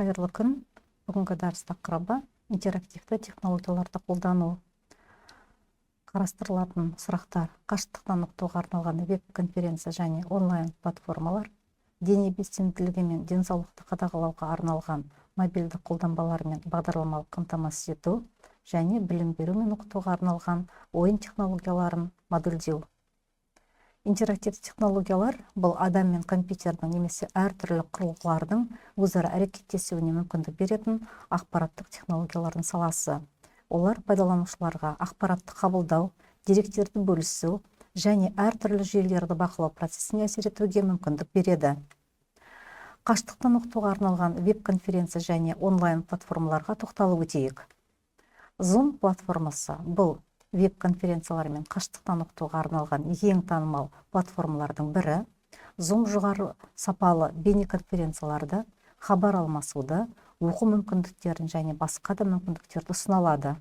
Қайырлы күн. Бүгінгі дәріс тақырыбы интерактивті технологияларды қолдану. Қарастырылатын сұрақтар: қашықтықтан оқытуға арналған веб-конференция және онлайн платформалар, дене белсенділігі мен денсаулықты қадағалауға арналған мобильді қолданбалар мен бағдарламалық қамтамасыз ету және білім беру мен оқытуға арналған ойын технологияларын модельдеу. Интерактивті технологиялар бұл адам мен компьютердің немесе әртүрлі құрылғылардың өзара әрекеттесуіне мүмкіндік беретін ақпараттық технологиялардың саласы. Олар пайдаланушыларға ақпаратты қабылдау, деректерді бөлісу және әртүрлі жүйелерді бақылау процесіне әсер етуге мүмкіндік береді. Қашықтықтан оқытуға арналған веб-конференция және онлайн платформаларға тоқталып өтейік. Zoom платформасы бұл веб-конференциялар мен қашықтықтан оқытуға арналған ең танымал платформалардың бірі. Zoom жоғары сапалы бейнеконференцияларды, хабар алмасуды, оқу мүмкіндіктерін және басқа да мүмкіндіктерді ұсыналады.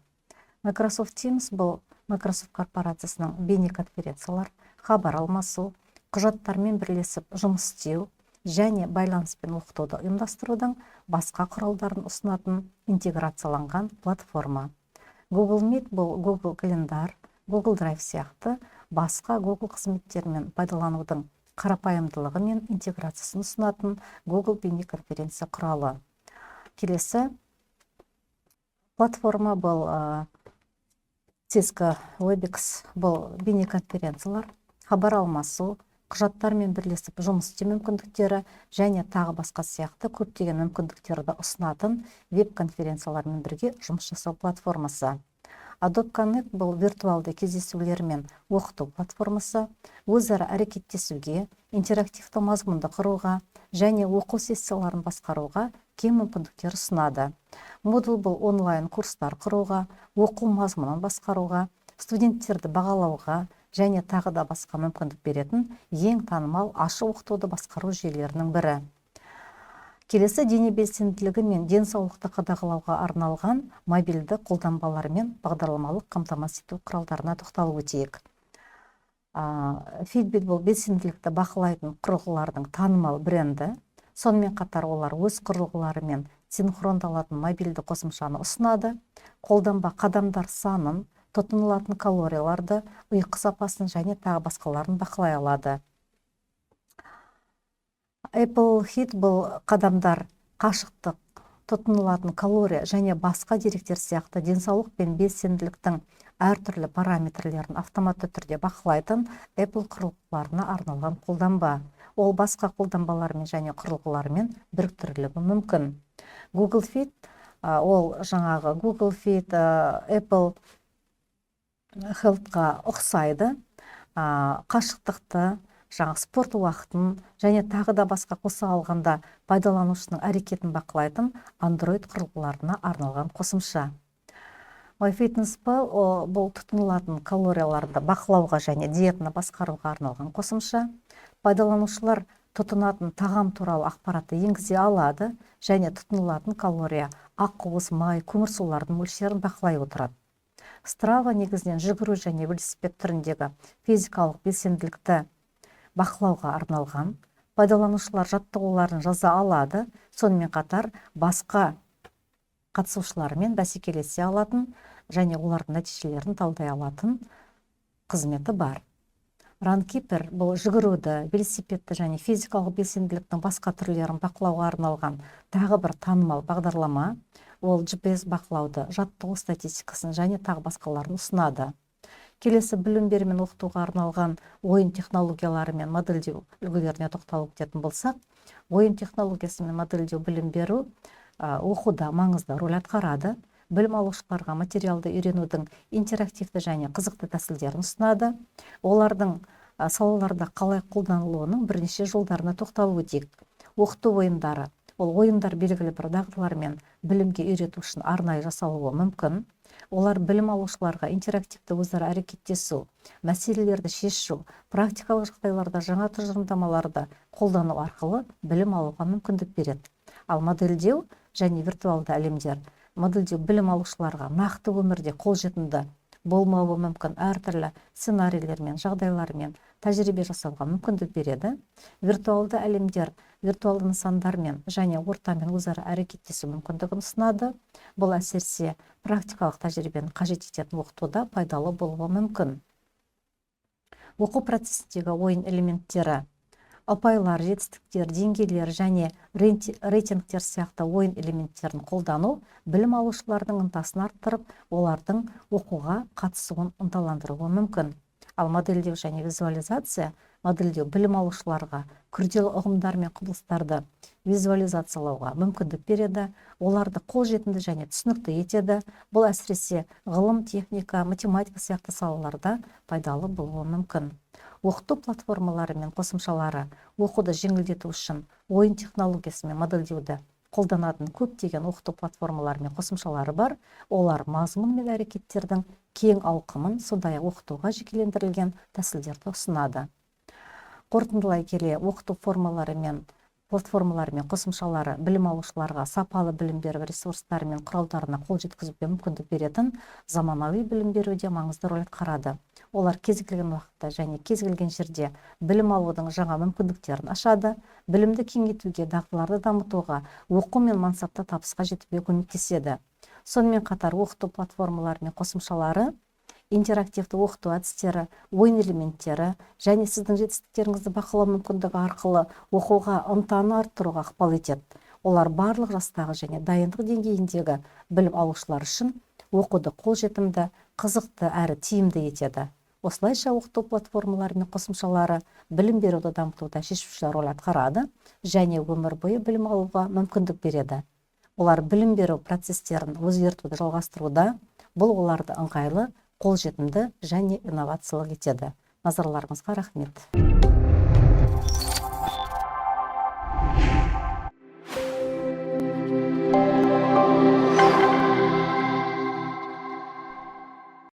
Microsoft Teams бұл Microsoft корпорациясының бейнеконференциялар, хабар алмасу, құжаттармен бірлесіп жұмыс істеу және байланыспен оқытуды ұйымдастырудың басқа құралдарын ұсынатын интеграцияланған платформа. Google Meet бұл Google календар, Google Drive сияқты басқа Google қызметтерімен пайдаланудың қарапайымдылығы мен интеграциясын ұсынатын Google бейнеконференция құралы. Келесі платформа бұл Cisco Webex бұл бейнеконференциялар, хабар алмасу, құжаттармен бірлесіп жұмыс істеу мүмкіндіктері және тағы басқа сияқты көптеген мүмкіндіктерді ұсынатын веб-конференциялармен бірге жұмыс жасау платформасы. Adobe Connect бұл виртуалды кездесулер мен оқыту платформасы, өзара әрекеттесуге, интерактивті мазмұнды құруға және оқу сессияларын басқаруға кең мүмкіндіктер ұсынады. Moodle бұл онлайн курстар құруға, оқу мазмұнын басқаруға, студенттерді бағалауға және тағы да басқа мүмкіндік беретін ең танымал ашық оқытуды басқару жүйелерінің бірі. Келесі дене белсенділігі мен денсаулықты қадағалауға арналған мобильді қолданбалар мен бағдарламалық қамтамасыз ету құралдарына тоқталып өтейік. Fitbit бұл белсенділікті бақылайтын құрылғылардың танымал бренді. Сонымен қатар олар өз құрылғыларымен синхрондалатын мобильді қосымшаны ұсынады. Қолданба қадамдар санын, тұтынылатын калорияларды, ұйқы сапасын және тағы басқаларын бақылай алады. Apple Health бұл қадамдар, қашықтық, тұтынылатын калория және басқа деректер сияқты денсаулық пен белсенділіктің әртүрлі параметрлерін автоматты түрде бақылайтын Apple құрылғыларына арналған қолданба. Ол басқа қолданбалармен және құрылғылармен біріктірілуі мүмкін. Google Fit ол жаңағы Google Fit Apple Health-ға ұқсайды. Қашықтықты, спорт уақытын және тағы да басқа қоса алғанда пайдаланушының әрекетін бақылайтын Android құрылғыларына арналған қосымша. MyFitnessPal бұл тұтынылатын калорияларды бақылауға және диетаны басқаруға арналған қосымша. Пайдаланушылар тұтынатын тағам туралы ақпаратты енгізе алады және тұтынылатын калория, ақуыз, май, көмірсулардың мөлшерін бақылай отырады. Strava негізінен жүгіру және велосипед түріндегі физикалық белсенділікті бақылауға арналған. Пайдаланушылар жаттығуларын жаза алады, сонымен қатар басқа қатысушылармен бәсекелесе алатын және олардың нәтижелерін талдай алатын қызметі бар. Runkeeper бұл жүгіруді, велосипедті және физикалық белсенділіктің басқа түрлерін бақылауға арналған тағы бір танымал бағдарлама. Ол GPS бақылауды, жаттығу статистикасын және тағы басқаларын ұсынады. Келесі білім беру мен оқытуға арналған ойын технологиялары мен модельдеу үлгілеріне тоқталып өтетін болсақ, ойын технологиясы мен модельдеу білім беру оқуда маңызды рөл атқарады. Білім алушыларға материалды үйренудің интерактивті және қызықты тәсілдерін ұсынады. Олардың салаларда қалай қолданылуының бірнеше жолдарына тоқталып өтейік. Оқыту ойындары. Ол ойындар белгілі бір дағдылармен білімге үйрету үшін арнайы жасалуы мүмкін. Олар білім алушыларға интерактивті өзара әрекеттесу, мәселелерді шешу, практикалық жағдайларда жаңа тұжырымдамаларды қолдану арқылы білім алуға мүмкіндік береді. Ал модельдеу және виртуалды әлемдер. Модельдеу білім алушыларға нақты өмірде қолжетімді болмауы мүмкін әртүрлі сценарийлермен, жағдайлармен тәжірибе жасауға мүмкіндік береді. Виртуалды әлемдер виртуалды нысандармен және ортамен өзара әрекеттесу мүмкіндігін ұсынады. Бұл әсерсе практикалық тәжірибені қажет ететін оқытуда пайдалы болуы мүмкін. Оқу процесіндегі ойын элементтері ұпайлар, жетістіктер, деңгейлер және рейтингтер сияқты ойын элементтерін қолдану білім алушылардың ынтасын арттырып, олардың оқуға қатысуын ынталандыруы мүмкін. Ал модельдеу және визуализация модельдеу білім алушыларға күрделі ұғымдар мен құбылыстарды визуализациялауға мүмкіндік береді, оларды қолжетімді және түсінікті етеді. Бұл әсіресе ғылым, техника, математика сияқты салаларда пайдалы болуы мүмкін. Оқыту платформалары мен қосымшалары оқуды жеңілдету үшін ойын технологиясы мен модельдеуді қолданатын көптеген оқыту платформалары мен қосымшалары бар. Олар мазмұн мен әрекеттердің кең ауқымын, сондай-ақ оқытуға жекелендірілген тәсілдерді ұсынады. Қорытындылай келе, оқыту формалары мен платформалары мен қосымшалары білім алушыларға сапалы білім беру ресурстары мен құралдарына қол жеткізуге мүмкіндік беретін заманауи білім беруде маңызды рөл атқарады. Олар кез келген уақытта және кез келген жерде білім алудың жаңа мүмкіндіктерін ашады, білімді кеңейтуге, дағдыларды дамытуға, оқу мен мансапта табысқа жетуге көмектеседі. Сонымен қатар оқыту платформалары мен қосымшалары интерактивті оқыту әдістері, ойын элементтері және сіздің жетістіктеріңізді бақылау мүмкіндігі арқылы оқуға ынтаны арттыруға ықпал етеді. Олар барлық жастағы және дайындық деңгейіндегі білім алушылар үшін оқуды қолжетімді, қызықты әрі тиімді етеді. Осылайша оқыту платформалары мен қосымшалары білім беруді дамытуда шешуші рөл атқарады және өмір бойы білім алуға мүмкіндік береді. Олар білім беру процестерін өзгертуді жалғастыруда, бұл оларды ыңғайлы, қолжетімді және инновациялық етеді. Назарларыңызға рахмет.